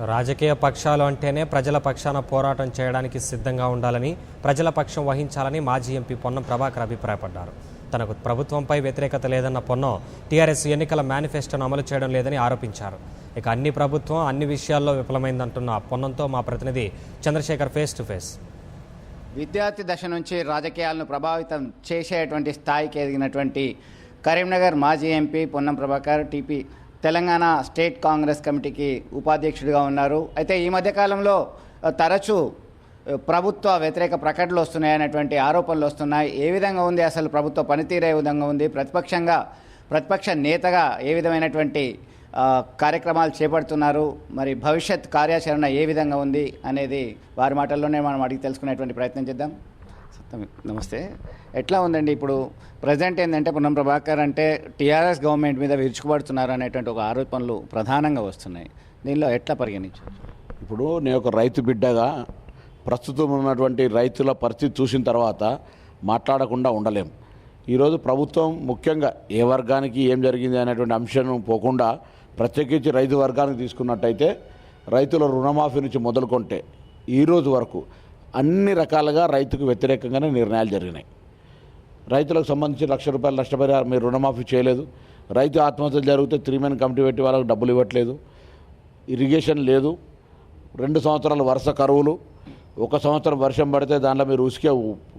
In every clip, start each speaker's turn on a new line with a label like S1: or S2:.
S1: రాజకీయ పక్షాలు అంటేనే ప్రజల పక్షాన పోరాటం చేయడానికి సిద్ధంగా ఉండాలని, ప్రజల పక్షం వహించాలని మాజీ ఎంపీ పొన్నం ప్రభాకర్ అభిప్రాయపడ్డారు. తనకు ప్రభుత్వంపై వ్యతిరేకత లేదన్న పొన్నం టీఆర్ఎస్ ఎన్నికల మేనిఫెస్టోను అమలు చేయడం లేదని ఆరోపించారు. ఇక అన్ని ప్రభుత్వం అన్ని విషయాల్లో విఫలమైందంటున్న పొన్నంతో మా ప్రతినిధి చంద్రశేఖర్ ఫేస్ టు ఫేస్.
S2: విద్యార్థి దశ నుంచి రాజకీయాలను ప్రభావితం చేసేటువంటి స్థాయికి ఎదిగినటువంటి కరీంనగర్ మాజీ MP Ponnam Prabhakar TP Telangana state Congress కమిటీకి ఉపాధ్యక్షుడిగా ఉన్నారు. అయితే ఈ మధ్యకాలంలో తరచూ ప్రభుత్వ వ్యతిరేక ప్రకటనలు వస్తున్నాయనేటువంటి ఆరోపణలు వస్తున్నాయి. ఏ విధంగా ఉంది అసలు ప్రభుత్వ పనితీరు ఏ విధంగా ఉంది, ప్రతిపక్ష నేతగా ఏ విధమైనటువంటి కార్యక్రమాలు చేపడుతున్నారు, మరి భవిష్యత్ కార్యాచరణ ఏ విధంగా ఉంది అనేది వారి మాటల్లోనే మనం అడిగి తెలుసుకునేటువంటి ప్రయత్నం చేద్దాం. నమస్తే, ఎట్లా ఉందండి ఇప్పుడు ప్రజెంట్ ఏంటంటే పొన్నం ప్రభాకర్ అంటే టీఆర్ఎస్ గవర్నమెంట్ మీద విరుచుకుపడుతున్నారు అనేటువంటి ఒక ఆరోపణలు ప్రధానంగా వస్తున్నాయి. దీనిలో ఎట్లా పరిగణించారు?
S3: ఇప్పుడు నేను ఒక రైతు బిడ్డగా ప్రస్తుతం ఉన్నటువంటి రైతుల పరిస్థితి చూసిన తర్వాత మాట్లాడకుండా ఉండలేం. ఈరోజు ప్రభుత్వం ముఖ్యంగా ఏ వర్గానికి ఏం జరిగింది అనేటువంటి అంశం పోకుండా ప్రత్యేకించి రైతు వర్గానికి తీసుకున్నట్టయితే రైతుల రుణమాఫీ నుంచి మొదలుకొంటే ఈరోజు వరకు అన్ని రకాలుగా రైతుకు వ్యతిరేకంగానే నిర్ణయాలు జరిగినాయి. రైతులకు సంబంధించి ₹1,00,000 నష్టపరిహారం మీరు రుణమాఫీ చేయలేదు. రైతు ఆత్మహత్యలు జరిగితే 3-man కమిటీ పెట్టి వాళ్ళకు డబ్బులు ఇవ్వట్లేదు. ఇరిగేషన్ లేదు. 2 సంవత్సరాలు వరుస కరువులు. 1 సంవత్సరం వర్షం పడితే దాంట్లో మీరు ఉసికే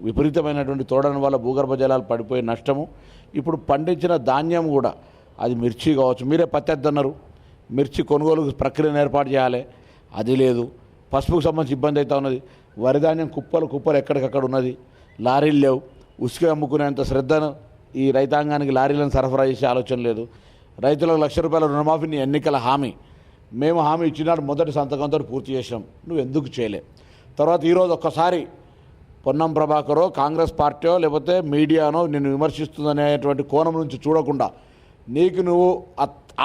S3: విపరీతమైనటువంటి తోడని వల్ల భూగర్భ జలాలు పడిపోయే నష్టము. ఇప్పుడు పండించిన ధాన్యం కూడా అది మిర్చి కావచ్చు, మీరే పత్తెద్దన్నారు, మిర్చి కొనుగోలు ప్రక్రియను ఏర్పాటు చేయాలి, అది లేదు. పసుపుకు సంబంధించి ఇబ్బంది అవుతూ ఉన్నది. వరిధాన్యం కుప్పలు ఎక్కడికక్కడ ఉన్నది. లారీలు లేవు. ఉసుక అమ్ముకునేంత శ్రద్ధను ఈ రైతాంగానికి లారీలను సరఫరా చేసే ఆలోచన లేదు. రైతులకు ₹1,00,000 రుణమాఫీని ఎన్నికల హామీ మేము హామీ ఇచ్చినాడు, మొదటి సంతకంతో పూర్తి చేసినాం, నువ్వు ఎందుకు చేయలే? తర్వాత ఈరోజు ఒక్కసారి పొన్నం ప్రభాకరో కాంగ్రెస్ పార్టీయో లేకపోతే మీడియానో నిన్ను విమర్శిస్తుందనేటువంటి కోణం నుంచి చూడకుండా నీకు నువ్వు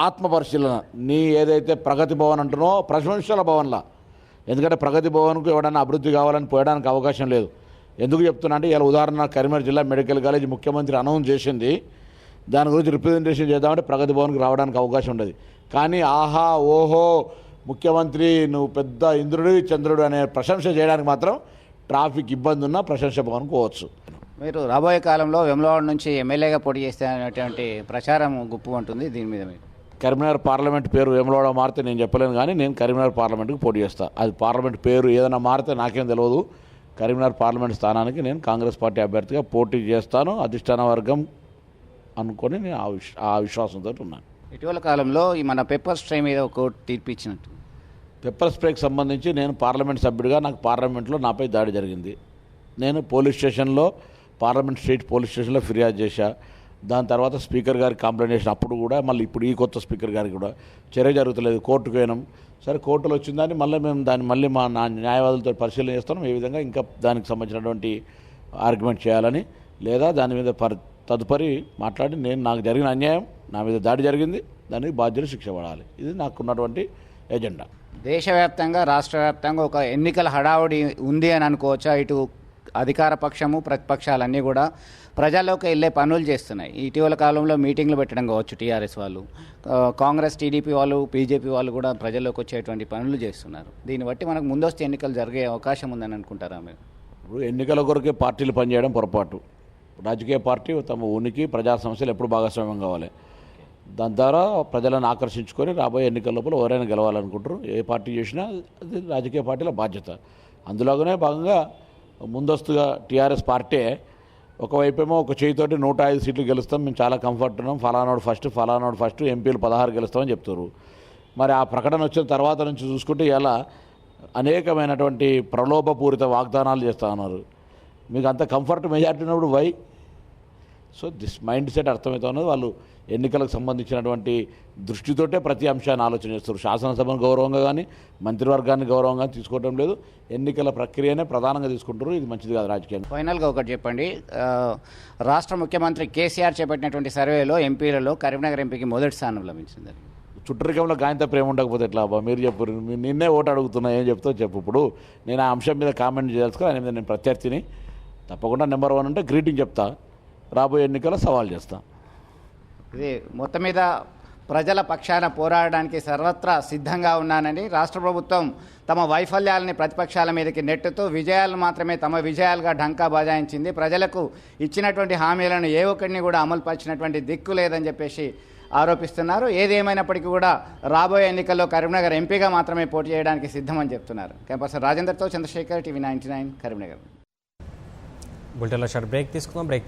S3: ఆత్మ పరిశీలన, నీ ఏదైతే ప్రగతి భవన్ అంటున్నావో ప్రశంసల భవన్లా, ఎందుకంటే ప్రగతి భవన్కు ఎవడన్నా అభివృద్ధి కావాలని పోయడానికి అవకాశం లేదు. ఎందుకు చెప్తున్నా అంటే ఇలా ఉదాహరణ కరీంనగర్ జిల్లా మెడికల్ కాలేజ్ ముఖ్యమంత్రి అనౌన్స్ చేసింది, దాని గురించి రిప్రజెంటేషన్ చేద్దామంటే ప్రగతి భవన్కి రావడానికి అవకాశం ఉండదు. కానీ ఆహా ఓహో ముఖ్యమంత్రి నువ్వు పెద్ద ఇంద్రుడు చంద్రుడు అనే ప్రశంస చేయడానికి మాత్రం ట్రాఫిక్ ఇబ్బంది ఉన్నా ప్రశంస భవన్కి పోవచ్చు.
S2: మీరు రాబోయే కాలంలో వేములవాడ నుంచి ఎమ్మెల్యేగా పోటీ చేస్తే అనేటువంటి ప్రచారం గుప్పు ఉంటుంది. దీని మీద మీరు
S3: కరీంనగర్ పార్లమెంట్ పేరు వేములవాడ మారితే నేను చెప్పలేను, కానీ నేను కరీంనగర్ పార్లమెంట్కి పోటీ చేస్తాను. అది పార్లమెంట్ పేరు ఏదైనా మారితే నాకేం తెలియదు. కరీంనగర్ పార్లమెంట్ స్థానానికి నేను కాంగ్రెస్ పార్టీ అభ్యర్థిగా పోటీ చేస్తాను. అధిష్టాన వర్గం అనుకొని నేను ఆ విశ్వాసంతో ఉన్నాను.
S2: ఇటీవల కాలంలో ఈ మన పెప్పర్ స్ప్రే మీద ఒక తీర్పు ఇచ్చినట్టు,
S3: పెప్పర్ స్ప్రేకి సంబంధించి నేను పార్లమెంట్ సభ్యుడిగా నాకు పార్లమెంట్లో నాపై దాడి జరిగింది. నేను పోలీస్ స్టేషన్లో పార్లమెంట్ స్ట్రీట్ పోలీస్ స్టేషన్లో ఫిర్యాదు చేశా. దాని తర్వాత స్పీకర్ గారికి కంప్లైంట్ చేసిన, అప్పుడు కూడా మళ్ళీ ఇప్పుడు ఈ కొత్త స్పీకర్ గారికి కూడా చర్య జరుగుతలేదు. కోర్టుకు పోయినాం. సరే కోర్టులో వచ్చిందని మేము దాన్ని మళ్ళీ మా న్యాయవాదులతో పరిశీలన చేస్తున్నాం, ఏ విధంగా ఇంకా దానికి సంబంధించినటువంటి ఆర్గ్యుమెంట్ చేయాలని, లేదా దాని మీద తదుపరి మాట్లాడి నాకు జరిగిన అన్యాయం, నా మీద దాడి జరిగింది, దానికి బాధ్యులు శిక్ష పడాలి. ఇది నాకున్నటువంటి ఎజెండా.
S2: దేశవ్యాప్తంగా రాష్ట్ర వ్యాప్తంగా ఒక ఎన్నికల హడావుడి ఉంది అని అనుకోవచ్చా? ఇటు అధికార పక్షము ప్రతిపక్షాలన్నీ కూడా ప్రజల్లోకి వెళ్ళే పనులు చేస్తున్నాయి. ఇటీవల కాలంలో మీటింగ్లు పెట్టడం కావచ్చు, టీఆర్ఎస్ వాళ్ళు, కాంగ్రెస్ టీడీపీ వాళ్ళు, బీజేపీ వాళ్ళు కూడా ప్రజల్లోకి వచ్చేటువంటి పనులు చేస్తున్నారు. దీన్ని బట్టి మనకు ముందస్తు ఎన్నికలు జరిగే అవకాశం ఉందని అనుకుంటారా మీరు?
S3: ఇప్పుడు ఎన్నికల కొరకే పార్టీలు పనిచేయడం పొరపాటు. రాజకీయ పార్టీ తమ ఉనికి ప్రజా సమస్యలు ఎప్పుడు భాగస్వామ్యం కావాలి. దాని ద్వారా ప్రజలను ఆకర్షించుకొని రాబోయే ఎన్నికల లోపల ఎవరైనా గెలవాలనుకుంటారు. ఏ పార్టీ చేసినా అది రాజకీయ పార్టీల బాధ్యత. అందులోనే భాగంగా ముందస్తుగా టీఆర్ఎస్ పార్టీ ఒకవైపేమో ఒక చేయితోటి 105 సీట్లు గెలుస్తాం, మేము చాలా కంఫర్ట్ ఉన్నాం, ఫలానాడు ఫస్ట్ ఎంపీలు 16 గెలుస్తామని చెప్తారు. మరి ఆ ప్రకటన వచ్చిన తర్వాత నుంచి చూసుకుంటే ఇలా అనేకమైనటువంటి ప్రలోభపూరిత వాగ్దానాలు చేస్తూ ఉన్నారు. మీకు అంత కంఫర్ట్ మెజార్టీ ఉన్నప్పుడు why? So this mindset అర్థమవుతా ఉన్నది. వాళ్ళు ఎన్నికలకు సంబంధించినటువంటి దృష్టితోటే ప్రతి అంశాన్ని ఆలోచన చేస్తారు. శాసనసభను గౌరవంగా కానీ మంత్రివర్గాన్ని గౌరవంగా తీసుకోవడం లేదు, ఎన్నికల ప్రక్రియనే ప్రధానంగా తీసుకుంటారు. ఇది మంచిది కాదు రాజకీయంగా.
S2: ఫైనల్గా ఒకటి చెప్పండి, రాష్ట్ర ముఖ్యమంత్రి కేసీఆర్ చేపట్టినటువంటి సర్వేలో ఎంపీలలో కరీంనగర్ ఎంపీకి మొదటి స్థానం లభించింది.
S3: చుట్టరికంలో గాయంత ప్రేమ ఉండకపోతే ఎట్లా అబ్బా? మీరు చెప్పు, నిన్నే ఓటు అడుగుతున్నా, ఏం చెప్తావు చెప్పు. ఇప్పుడు నేను ఆ అంశం మీద కామెంట్ చేయాల్సుకుని ఆయన మీద నేను ప్రత్యర్థిని తప్పకుండా నెంబర్ 1 అంటే గ్రీటింగ్ చెప్తా, రాబోయే ఎన్నికల్లో సవాల్ చేస్తా.
S2: ఇది మొత్తం మీద ప్రజల పక్షాన పోరాడడానికి సర్వత్రా సిద్ధంగా ఉన్నానని, రాష్ట్ర ప్రభుత్వం తమ వైఫల్యాలని ప్రతిపక్షాల మీదకి నెట్టుతూ విజయాలు మాత్రమే తమ విజయాలుగా ఢంకా బజాయించింది, ప్రజలకు ఇచ్చినటువంటి హామీలను ఏ ఒక్కడిని కూడా అమలుపరిచినటువంటి దిక్కు లేదని చెప్పేసి ఆరోపిస్తున్నారు. ఏదేమైనప్పటికీ కూడా రాబోయే ఎన్నికల్లో కరీంనగర్ ఎంపీగా మాత్రమే పోటీ చేయడానికి సిద్ధమని చెప్తున్నారు. కెంపర్సన్ రాజేందర్తో చంద్రశేఖర్, టీవీ 99 కరీంనగర్.
S1: బులెటిన్లో షార్ట్ బ్రేక్ తీసుకుందాం. బ్రేక్